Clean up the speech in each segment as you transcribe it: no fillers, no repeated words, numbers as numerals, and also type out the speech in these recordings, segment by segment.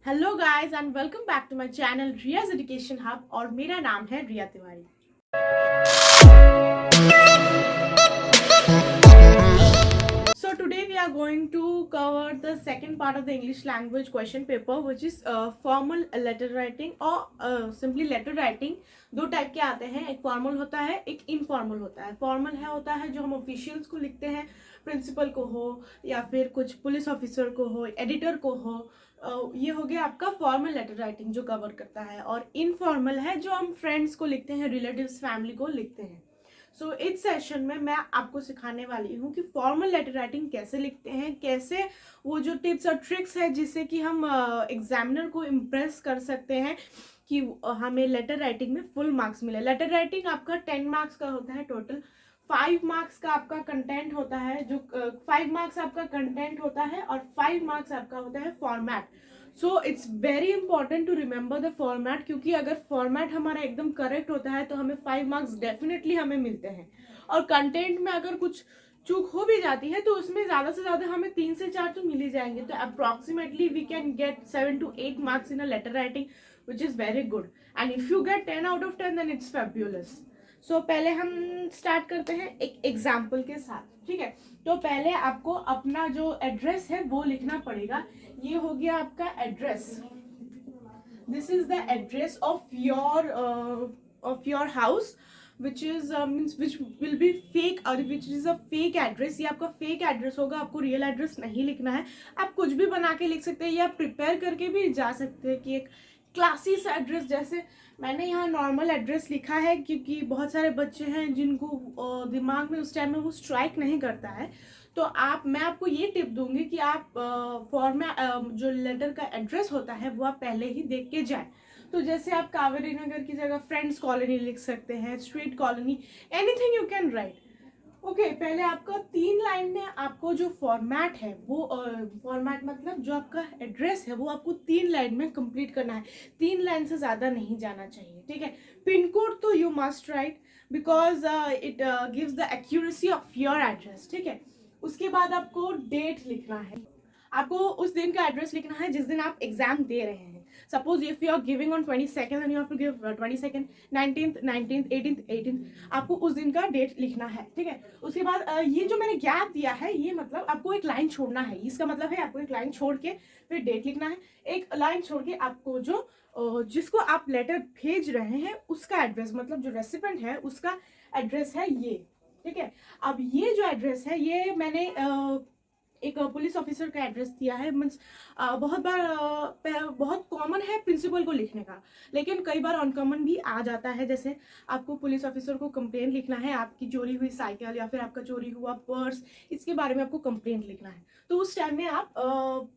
Hello guys and welcome back to my channel Riya's education hub और मेरा नाम है Riya Tiwari. So today we are going to cover the second part of the English language question paper, which is formal letter writing or simply letter writing। दो type के आते हैं, एक formal होता है, एक इनफॉर्मल होता है। फॉर्मल है होता है जो हम ऑफिशियल्स को लिखते हैं, प्रिंसिपल को हो या फिर कुछ पुलिस ऑफिसर को हो, एडिटर को हो। ये हो गया आपका फॉर्मल लेटर राइटिंग जो कवर करता है। और इनफॉर्मल है जो हम फ्रेंड्स को लिखते हैं, रिलेटिव्स, फैमिली को लिखते हैं। सो इस सेशन में मैं आपको सिखाने वाली हूँ कि फॉर्मल लेटर राइटिंग कैसे लिखते हैं, कैसे वो जो टिप्स और ट्रिक्स है जिससे कि हम एग्जामिनर को इम्प्रेस कर सकते हैं कि हमें लेटर राइटिंग में फुल मार्क्स मिले। लेटर राइटिंग आपका 10 मार्क्स का होता है टोटल। 5 मार्क्स का आपका कंटेंट होता है, जो 5 मार्क्स आपका कंटेंट होता है और 5 मार्क्स आपका होता है format. So it's very important to remember the format, क्योंकि अगर फॉर्मेट हमारा एकदम करेक्ट होता है तो हमें 5 मार्क्स डेफिनेटली हमें मिलते हैं। और कंटेंट में अगर कुछ चूक हो भी जाती है तो उसमें ज़्यादा से ज़्यादा हमें 3 से 4 तो मिल ही जाएंगे। तो approximately we can get 7 to 8 marks in a letter writing, which is very good. And if you get 10 out of 10 then it's fabulous. So पहले हम स्टार्ट करते हैं एक एग्जाम्पल के साथ, ठीक है। तो पहले आपको अपना जो एड्रेस है वो लिखना पड़ेगा। ये हो गया आपका address. This is the address of your house which is means which will be fake और which is a fake address. ये आपका फेक एड्रेस होगा, आपको रियल एड्रेस नहीं लिखना है। आप कुछ भी बना के लिख सकते हैं या प्रिपेयर करके भी जा सकते हैं कि एक क्लासी सा एड्रेस। जैसे मैंने यहाँ नॉर्मल एड्रेस लिखा है क्योंकि बहुत सारे बच्चे हैं जिनको दिमाग में उस टाइम में वो स्ट्राइक नहीं करता है। तो मैं आपको ये टिप दूंगी कि आप फॉर्मेट जो लेटर का एड्रेस होता है वो आप पहले ही देख के जाए। तो जैसे आप कावेरी नगर की जगह फ्रेंड्स कॉलोनी लिख सकते हैं, street colony, anything you can right. Okay, पहले आपका 3 लाइन में आपको जो फॉर्मेट है वो फॉर्मेट मतलब जो आपका एड्रेस है वो आपको 3 लाइन में कंप्लीट करना है। 3 लाइन से ज़्यादा नहीं जाना चाहिए, ठीक है। पिन कोड तो you must write because it gives the accuracy of your address, ठीक है। उसके बाद आपको डेट लिखना है, आपको उस दिन का एड्रेस लिखना है जिस दिन आप एग्जाम दे रहे हैं। Suppose if you are giving on 22nd and you have to give 22nd, 19th, 18th, आपको उस दिन का डेट लिखना है, ठीक है। उसके बाद ये जो मैंने गैप दिया है ये मतलब आपको एक लाइन छोड़ना है। इसका मतलब है आपको एक लाइन छोड़ के फिर डेट लिखना है। एक लाइन छोड़ के आपको जो जिसको आप लेटर भेज रहे हैं उसका एड्रेस मतलब जो रेसिपेंट है उसका एड्रेस है ये, ठीक है। अब ये जो एड्रेस है ये मैंने एक पुलिस ऑफिसर का एड्रेस दिया है। मीन्स बहुत बार बहुत कॉमन है प्रिंसिपल को लिखने का, लेकिन कई बार अनकॉमन भी आ जाता है। जैसे आपको पुलिस ऑफिसर को कंप्लेंट लिखना है, आपकी चोरी हुई साइकिल या फिर आपका चोरी हुआ पर्स, इसके बारे में आपको कंप्लेंट लिखना है। तो उस टाइम में आप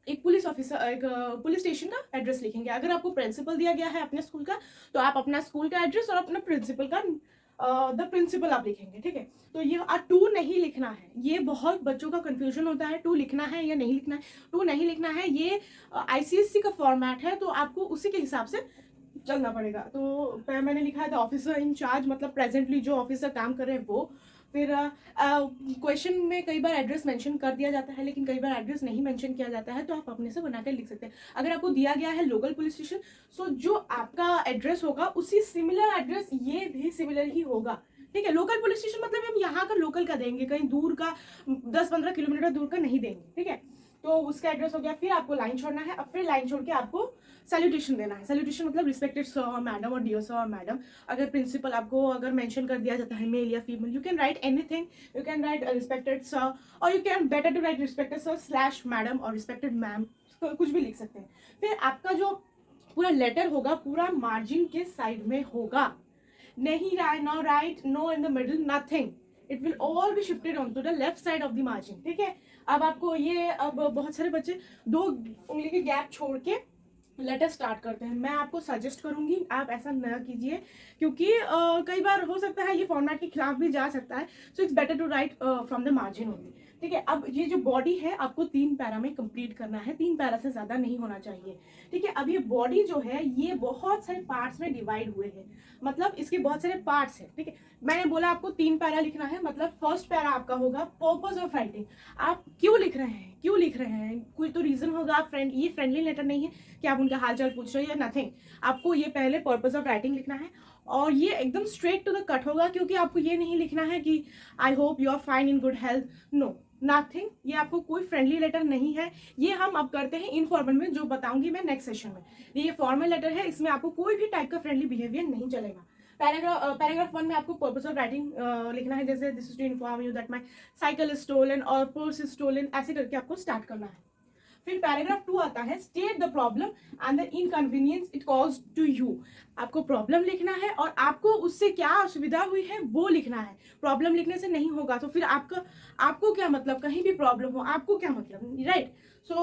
एक पुलिस ऑफिसर एक पुलिस स्टेशन का एड्रेस लिखेंगे। अगर आपको प्रिंसिपल दिया गया है अपने स्कूल का तो आप अपना स्कूल का एड्रेस और अपना प्रिंसिपल का द प्रिंसिपल आप लिखेंगे, ठीक है। तो ये टू नहीं लिखना है, ये बहुत बच्चों का कंफ्यूजन होता है, टू लिखना है या नहीं लिखना है। टू नहीं लिखना है, ये आईसीएससी का फॉर्मेट है तो आपको उसी के हिसाब से चलना पड़ेगा। तो मैंने लिखा है द ऑफिसर इन चार्ज, मतलब प्रेजेंटली जो ऑफिसर काम कर रहे हैं वो। फिर क्वेश्चन में कई बार एड्रेस मेंशन कर दिया जाता है लेकिन कई बार एड्रेस नहीं मेंशन किया जाता है, तो आप अपने से बनाकर लिख सकते हैं। अगर आपको दिया गया है लोकल पुलिस स्टेशन, सो जो आपका एड्रेस होगा उसी सिमिलर एड्रेस ये भी सिमिलर ही होगा, ठीक है। लोकल पुलिस स्टेशन मतलब हम यहाँ का लोकल का देंगे, कहीं दूर का 10-15 किलोमीटर दूर का नहीं देंगे, ठीक है। तो उसका एड्रेस हो गया। फिर आपको लाइन छोड़ना है, अब फिर लाइन छोड़ के आपको सैल्यूटेशन देना है। सैल्यूटेशन मतलब रिस्पेक्टेड सर और मैडम और डियर सर और मैडम। अगर प्रिंसिपल आपको अगर मेंशन कर दिया जाता है मेल या female, you can write anything. You can write respected sir और you can better to write respected sir slash madam और रिस्पेक्टेड मैम, कुछ भी लिख सकते हैं। फिर आपका जो पूरा लेटर होगा पूरा मार्जिन के साइड में होगा, नहीं no right, no in the middle, nothing. It will all be shifted on to the left side of the margin, ठीक है। अब आपको ये अब बहुत सारे बच्चे 2 उंगली के गैप छोड़ के लेटर स्टार्ट करते हैं। मैं आपको सजेस्ट करूंगी आप ऐसा न कीजिए, क्योंकि कई बार हो सकता है ये फॉर्मेट के खिलाफ भी जा सकता है। So it's better to write from the margin only, ठीक है। अब ये जो बॉडी है आपको 3 पैरा में कंप्लीट करना है, 3 पैरा से ज्यादा नहीं होना चाहिए, ठीक है। अब ये बॉडी जो है ये बहुत सारे पार्ट्स में डिवाइड हुए हैं, मतलब इसके बहुत सारे पार्ट्स हैं, ठीक है। मैंने बोला आपको 3 पैरा लिखना है, मतलब फर्स्ट पैरा आपका होगा पर्पस ऑफ राइटिंग। आप क्यों लिख रहे हैं, क्यों लिख रहे हैं, कोई तो रीज़न होगा। आप ये फ्रेंडली लेटर नहीं है कि आप उनका हाल चाल पूछ रहे हो या नथिंग। आपको ये पहले पर्पस ऑफ राइटिंग लिखना है और ये एकदम स्ट्रेट टू द कट होगा, क्योंकि आपको ये नहीं लिखना है कि I hope you are fine in good health, no nothing. ये आपको कोई फ्रेंडली लेटर नहीं है। ये हम अब करते हैं इनफॉर्मल में, जो बताऊंगी मैं नेक्स्ट सेशन में। ये फॉर्मल लेटर है, इसमें आपको कोई भी टाइप का फ्रेंडली बिहेवियर नहीं चलेगा। पैराग्राफ 1 में आपको पर्पस ऑफ राइटिंग लिखना है, जैसे this is to inform you that my cycle is stolen और पर्स इज स्टोलन, ऐसे करके आपको स्टार्ट करना है। फिर पैराग्राफ 2 आता है, state the problem and the inconvenience it cause to you. आपको प्रॉब्लम लिखना है और आपको उससे क्या असुविधा हुई है वो लिखना है। प्रॉब्लम लिखने से नहीं होगा, तो फिर आपको क्या मतलब, कहीं भी प्रॉब्लम हो आपको क्या मतलब, राइट। सो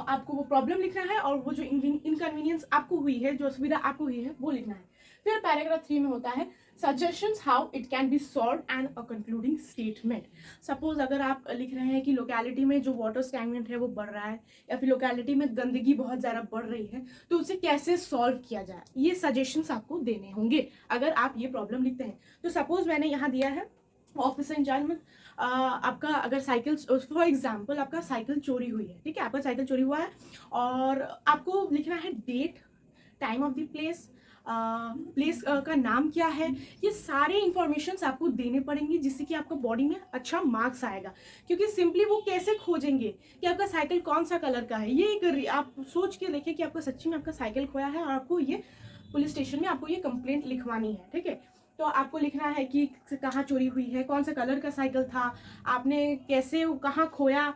आपको वो प्रॉब्लम लिखना है और वो जो इनकन्वीनियंस आपको हुई है, जो असुविधा आपको हुई है वो लिखना है। फिर पैराग्राफ 3 में होता है suggestions how it can be solve and a concluding statement. Suppose अगर आप लिख रहे हैं कि लोकेलिटी में जो वाटर स्टैग्नेंट है वो बढ़ रहा है, या फिर लोकेलिटी में गंदगी बहुत ज़्यादा बढ़ रही है, तो उसे कैसे सॉल्व किया जाए, ये सजेशंस आपको देने होंगे अगर आप ये प्रॉब्लम लिखते हैं। तो सपोज मैंने यहाँ दिया है ऑफिसर इंचार्ज में, आपका अगर साइकिल, फॉर एग्जाम्पल आपका साइकिल चोरी हुई है, ठीक है, आपका साइकिल चोरी हुआ है और आपको लिखना है date, time of the place, place का नाम क्या है। ये सारे इंफॉर्मेशन आपको देने पड़ेंगे, जिससे कि आपका बॉडी में अच्छा मार्क्स आएगा। क्योंकि सिंपली वो कैसे खोजेंगे कि आपका साइकिल कौन सा कलर का है, ये एक आप सोच के देखें कि आपका सच्ची में आपका साइकिल खोया है और आपको ये पुलिस स्टेशन में आपको ये कंप्लेंट लिखवानी है, ठीक है। तो आपको लिखना है कि कहाँ चोरी हुई है, कौन सा कलर का साइकिल था, आपने कैसे कहाँ खोया,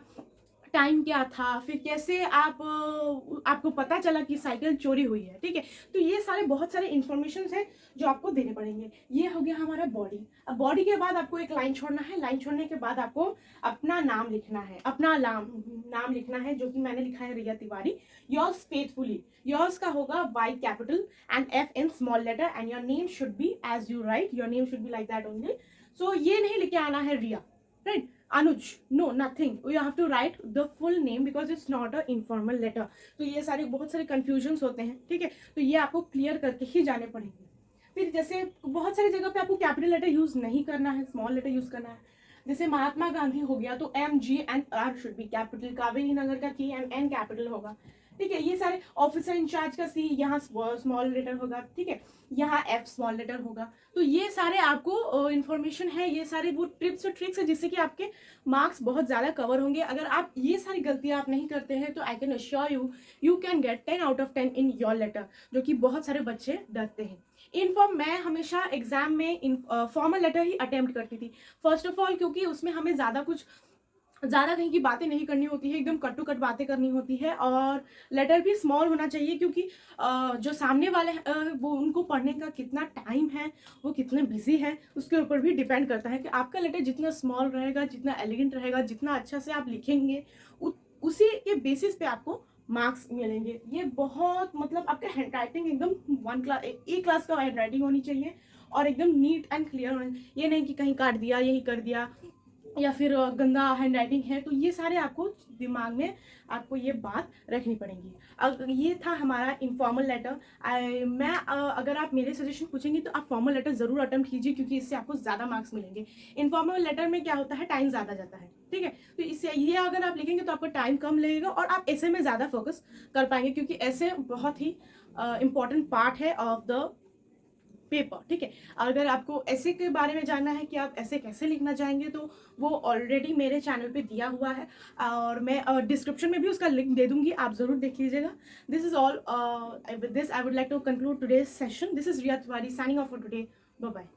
टाइम क्या था, फिर कैसे आपको पता चला कि साइकिल चोरी हुई है, ठीक है। तो ये सारे बहुत सारे इंफॉर्मेशन है जो आपको देने पड़ेंगे। ये हो गया हमारा बॉडी। अब बॉडी के बाद आपको एक लाइन छोड़ना है, लाइन छोड़ने के बाद आपको अपना नाम लिखना है, अपना नाम लिखना है, जो कि मैंने लिखा है Riya Tiwari. Yours faithfully, yours का होगा Y capital and F in small letter and your name should be as you write, your name should be like that only. So ये नहीं लिखे आना है Riya, right, Anuj, no, nothing. You have to write the full name because it's not a informal letter. तो ये सारे बहुत सारे confusions होते हैं, ठीक है, तो ये आपको क्लियर करके ही जाने पड़ेंगे। फिर जैसे बहुत सारी जगह पे आपको कैपिटल लेटर यूज नहीं करना है, स्मॉल लेटर यूज करना है। जैसे महात्मा गांधी हो गया तो MGNR should be capital, Kaveri Nagar का KMN कैपिटल होगा, ठीक है। ये सारे ऑफिसर इंचार्ज का C यहाँ स्मॉल लेटर होगा, ठीक है, यहाँ F स्मॉल लेटर होगा। तो ये सारे आपको इंफॉर्मेशन है, ये सारे वो ट्रिप्स और ट्रिक्स है जिससे कि आपके मार्क्स बहुत ज़्यादा कवर होंगे। अगर आप ये सारी गलतियाँ आप नहीं करते हैं तो I can assure you, you can get 10 out of 10 in your letter, जो कि बहुत सारे बच्चे डरते हैं। मैं हमेशा एग्जाम में फॉर्मल लेटर ही अटेम्प्ट करती थी, फर्स्ट ऑफ ऑल क्योंकि उसमें हमें ज़्यादा कहीं की बातें नहीं करनी होती है, एकदम कट टू कट बातें करनी होती है, और लेटर भी स्मॉल होना चाहिए, क्योंकि जो सामने वाले वो उनको पढ़ने का कितना टाइम है, वो कितने बिजी है, उसके ऊपर भी डिपेंड करता है कि आपका लेटर जितना स्मॉल रहेगा, जितना एलिगेंट रहेगा, जितना अच्छा से आप लिखेंगे, उसी के बेसिस पे आपको मार्क्स मिलेंगे। ये बहुत मतलब आपका हैंड राइटिंग एकदम एक क्लास का हैंड राइटिंग होनी चाहिए और एकदम नीट एंड क्लियर होना, ये नहीं कि कहीं काट दिया, यही कर दिया, या फिर गंदा हैंड राइटिंग है। तो ये सारे आपको दिमाग में आपको ये बात रखनी पड़ेगी। ये था हमारा इनफॉर्मल लेटर। अगर आप मेरे सजेशन पूछेंगे तो आप फॉर्मल लेटर ज़रूर अटेम्प्ट कीजिए, क्योंकि इससे आपको ज़्यादा मार्क्स मिलेंगे। इनफॉर्मल लेटर में क्या होता है, टाइम ज़्यादा जाता है, ठीक है, तो इससे ये अगर आप लिखेंगे तो आपका टाइम कम लगेगा और आप ऐसे में ज़्यादा फोकस कर पाएंगे, क्योंकि ऐसे बहुत ही इंपॉर्टेंट पार्ट है ऑफ द पेपर, ठीक है। अगर आपको ऐसे के बारे में जानना है कि आप ऐसे कैसे लिखना चाहेंगे, तो वो ऑलरेडी मेरे चैनल पे दिया हुआ है और मैं डिस्क्रिप्शन में भी उसका लिंक दे दूंगी, आप ज़रूर देख लीजिएगा। This is all, with this I would like to conclude today's session. This is Riya Tiwari signing off for today, bye bye.